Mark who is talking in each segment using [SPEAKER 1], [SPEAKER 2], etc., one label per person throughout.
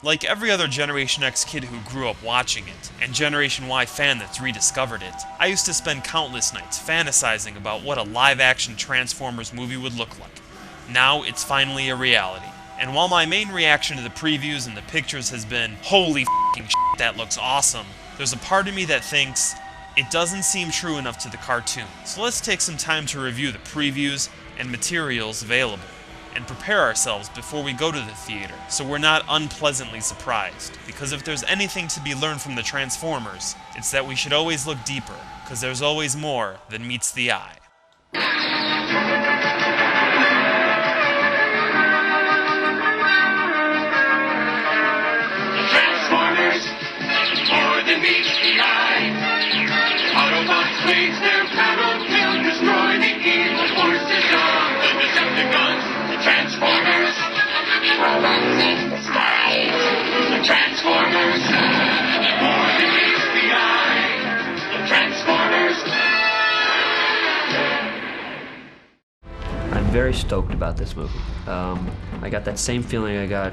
[SPEAKER 1] Like every other Generation X kid who grew up watching it, and Generation Y fan that's rediscovered it, I used to spend countless nights fantasizing about what a live-action Transformers movie would look like. Now it's finally a reality. And while my main reaction to the previews and the pictures has been, holy f***ing shit, that looks awesome, there's a part of me that thinks, it doesn't seem true enough to the cartoon. So let's take some time to review the previews and materials available, and prepare ourselves before we go to the theater, so we're not unpleasantly surprised. Because if there's anything to be learned from the Transformers, it's that we should always look deeper, because there's always more than meets the eye.
[SPEAKER 2] Transformers, more than meets the eye. Autobots wage their battle to destroy the evil forces of the Decepticons. Transformers, robots in disguise. The Transformers, more than meets the eye. The Transformers.
[SPEAKER 3] I'm very stoked about this movie. I got that same feeling I got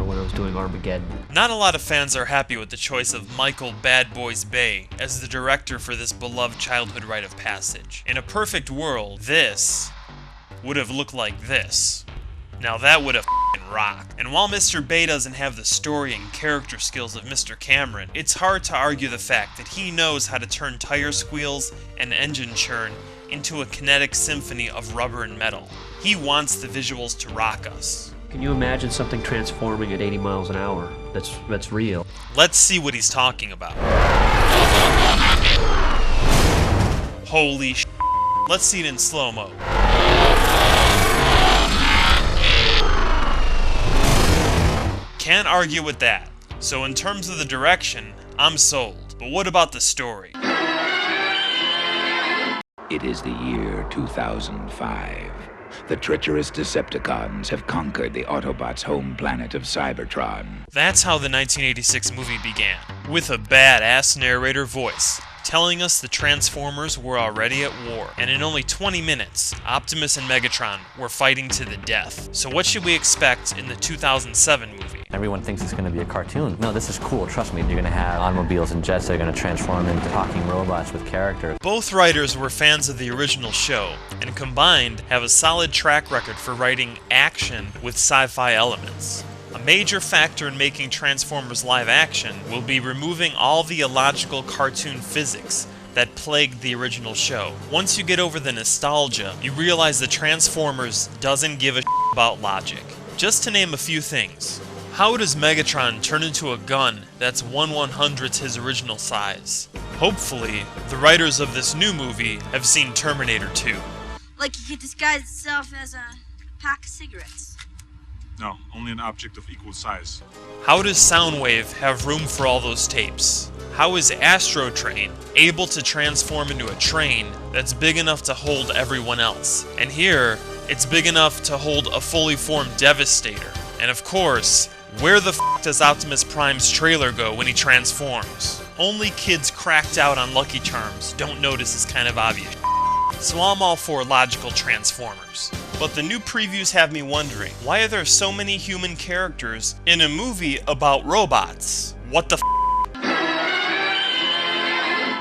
[SPEAKER 3] when I was doing Armageddon.
[SPEAKER 1] Not a lot of fans are happy with the choice of Michael Bad Boys Bay as the director for this beloved childhood rite of passage. In a perfect world, this would have looked like this. Now that would have f***ing rocked. And while Mr. Bay doesn't have the story and character skills of Mr. Cameron, it's hard to argue the fact that he knows how to turn tire squeals and engine churn into a kinetic symphony of rubber and metal. He wants the visuals to rock us.
[SPEAKER 3] Can you imagine something transforming at 80 miles an hour? That's real.
[SPEAKER 1] Let's see what he's talking about. Holy sh**. Let's see it in slow-mo. Can't argue with that. So in terms of the direction, I'm sold. But what about the story?
[SPEAKER 4] It is the year 2005. The treacherous Decepticons have conquered the Autobots' home planet of Cybertron.
[SPEAKER 1] That's how the 1986 movie began, with a badass narrator voice, telling us the Transformers were already at war, and in only 20 minutes, Optimus and Megatron were fighting to the death. So what should we expect in the 2007 movie?
[SPEAKER 5] Everyone thinks it's going to be a cartoon. No, this is cool, trust me. You're going to have automobiles and jets that are going to transform into talking robots with character.
[SPEAKER 1] Both writers were fans of the original show, and combined have a solid track record for writing action with sci-fi elements. A major factor in making Transformers live action will be removing all the illogical cartoon physics that plagued the original show. Once you get over the nostalgia, you realize the Transformers doesn't give a shit about logic. Just to name a few things. How does Megatron turn into a gun that's 1/100th his original size? Hopefully, the writers of this new movie have seen Terminator 2.
[SPEAKER 6] Like he could disguise itself as a pack of cigarettes.
[SPEAKER 7] No, only an object of equal size.
[SPEAKER 1] How does Soundwave have room for all those tapes? How is Astro Train able to transform into a train that's big enough to hold everyone else? And here, it's big enough to hold a fully formed Devastator. And of course, where the f*** does Optimus Prime's trailer go when he transforms? Only kids cracked out on Lucky Charms don't notice this kind of obvious shit. So I'm all for logical Transformers. But the new previews have me wondering, why are there so many human characters in a movie about robots? What the f***?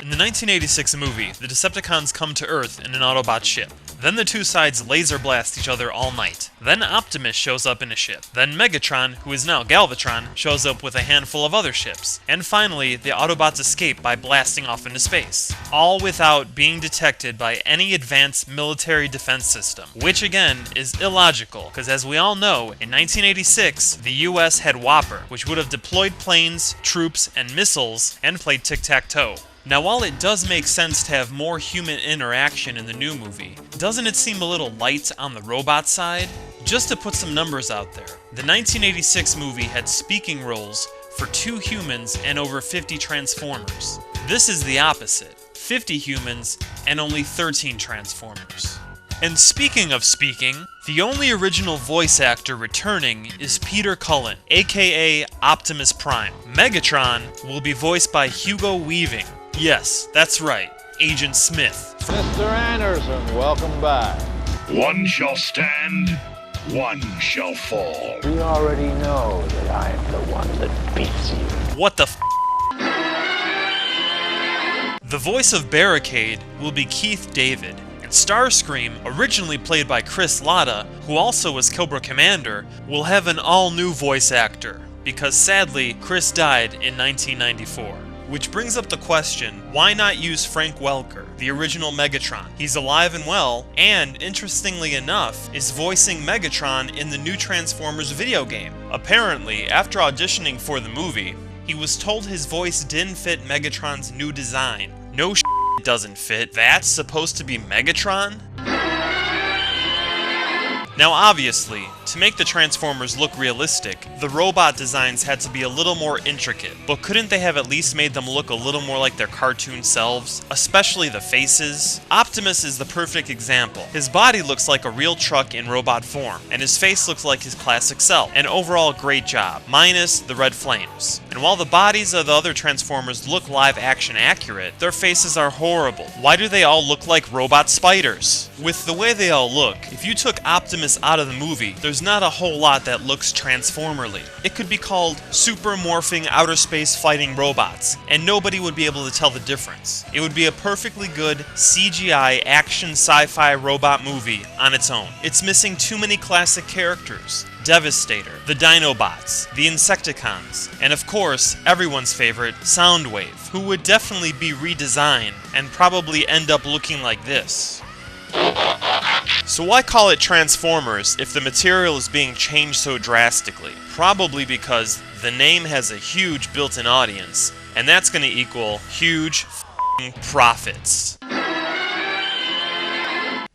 [SPEAKER 1] In the 1986 movie, the Decepticons come to Earth in an Autobot ship. Then the two sides laser blast each other all night. Then Optimus shows up in a ship. Then Megatron, who is now Galvatron, shows up with a handful of other ships. And finally, the Autobots escape by blasting off into space. All without being detected by any advanced military defense system. Which again, is illogical, because as we all know, in 1986, the US had Whopper, which would have deployed planes, troops, and missiles, and played tic-tac-toe. Now while it does make sense to have more human interaction in the new movie, doesn't it seem a little light on the robot side? Just to put some numbers out there, the 1986 movie had speaking roles for 2 humans and over 50 Transformers. This is the opposite, 50 humans and only 13 Transformers. And speaking of speaking, the only original voice actor returning is Peter Cullen, aka Optimus Prime. Megatron will be voiced by Hugo Weaving. Yes, that's right, Agent Smith.
[SPEAKER 8] Mr. Anderson, welcome back.
[SPEAKER 2] One shall stand,
[SPEAKER 8] one shall fall.
[SPEAKER 9] We already know that I am the one that beats you.
[SPEAKER 1] What the f? The voice of Barricade will be Keith David, and Starscream, originally played by Chris Latta, who also was Cobra Commander, will have an all-new voice actor, because sadly, Chris died in 1994. Which brings up the question, why not use Frank Welker, the original Megatron? He's alive and well, and interestingly enough, is voicing Megatron in the new Transformers video game. Apparently, after auditioning for the movie, he was told his voice didn't fit Megatron's new design. No shit, it doesn't fit. That's supposed to be Megatron? Now obviously, to make the Transformers look realistic, the robot designs had to be a little more intricate, but couldn't they have at least made them look a little more like their cartoon selves, especially the faces? Optimus is the perfect example. His body looks like a real truck in robot form, and his face looks like his classic self. An overall great job, minus the red flames. And while the bodies of the other Transformers look live action accurate, their faces are horrible. Why do they all look like robot spiders? With the way they all look, if you took Optimus out of the movie, there's not a whole lot that looks Transformerly. It could be called super morphing outer space fighting robots, and nobody would be able to tell the difference. It would be a perfectly good CGI action sci-fi robot movie on its own. It's missing too many classic characters. Devastator, the Dinobots, the Insecticons, and of course, everyone's favorite, Soundwave, who would definitely be redesigned and probably end up looking like this. So why call it Transformers if the material is being changed so drastically? Probably because the name has a huge built-in audience, and that's going to equal huge f***ing profits.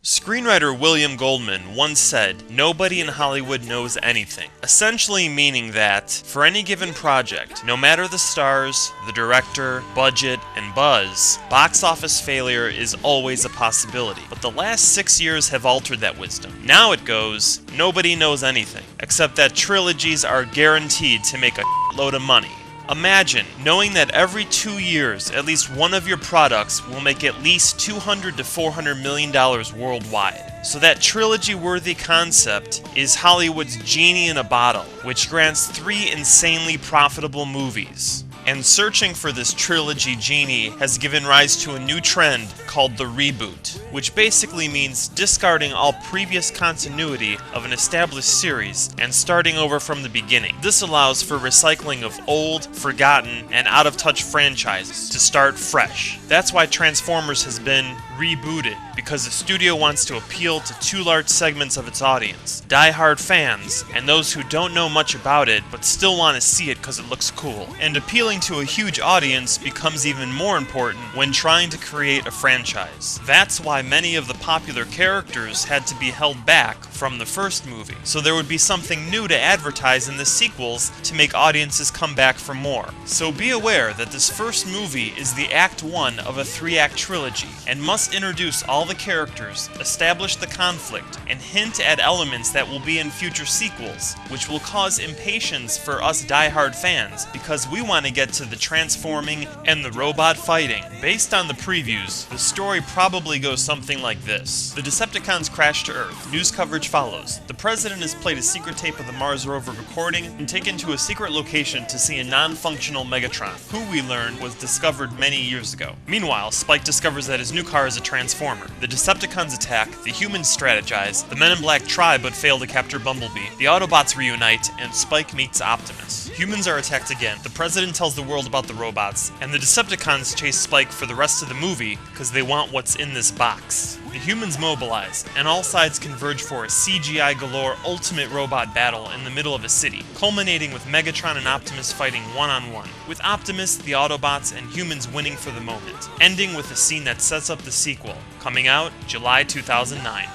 [SPEAKER 1] Screenwriter William Goldman once said, "Nobody in Hollywood knows anything," essentially meaning that, for any given project, no matter the stars, the director, budget, and buzz, box office failure is always a possibility. But the last 6 years have altered that wisdom. Now it goes, nobody knows anything, except that trilogies are guaranteed to make a load of money. Imagine knowing that every 2 years, at least one of your products will make at least $200 to $400 million worldwide. So that trilogy-worthy concept is Hollywood's genie in a bottle, which grants 3 insanely profitable movies. And searching for this trilogy genie has given rise to a new trend called the reboot, which basically means discarding all previous continuity of an established series and starting over from the beginning. This allows for recycling of old, forgotten, and out-of-touch franchises to start fresh. That's why Transformers has been rebooted, because the studio wants to appeal to 2 large segments of its audience: die-hard fans and those who don't know much about it but still want to see it because it looks cool. And appealing to a huge audience becomes even more important when trying to create a franchise. That's why many of the popular characters had to be held back from the first movie, so there would be something new to advertise in the sequels to make audiences come back for more. So be aware that this first movie is the Act 1 of a 3-act trilogy, and must introduce all the characters, establish the conflict, and hint at elements that will be in future sequels, which will cause impatience for us die-hard fans, because we want to get to the transforming and the robot fighting. Based on the previews, the story probably goes something like this. The Decepticons crash to Earth. News coverage follows. The President is played a secret tape of the Mars rover recording and taken to a secret location to see a non-functional Megatron, who we learn was discovered many years ago. Meanwhile, Spike discovers that his new car is a Transformer. The Decepticons attack, the humans strategize, the Men in Black try but fail to capture Bumblebee, the Autobots reunite, and Spike meets Optimus. Humans are attacked again, the President tells the world about the robots, and the Decepticons chase Spike for the rest of the movie because they want what's in this box. The humans mobilize, and all sides converge for a CGI galore ultimate robot battle in the middle of a city, culminating with Megatron and Optimus fighting one-on-one, with Optimus, the Autobots, and humans winning for the moment, ending with a scene that sets up the sequel, coming out July 2009.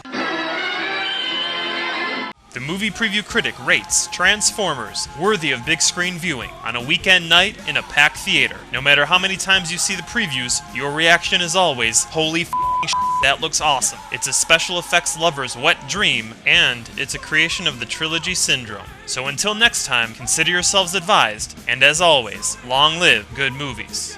[SPEAKER 1] The movie preview critic rates Transformers worthy of big screen viewing on a weekend night in a packed theater. No matter how many times you see the previews, your reaction is always, holy f***ing shit, that looks awesome. It's a special effects lover's wet dream, and it's a creation of the trilogy syndrome. So until next time, consider yourselves advised, and as always, long live good movies.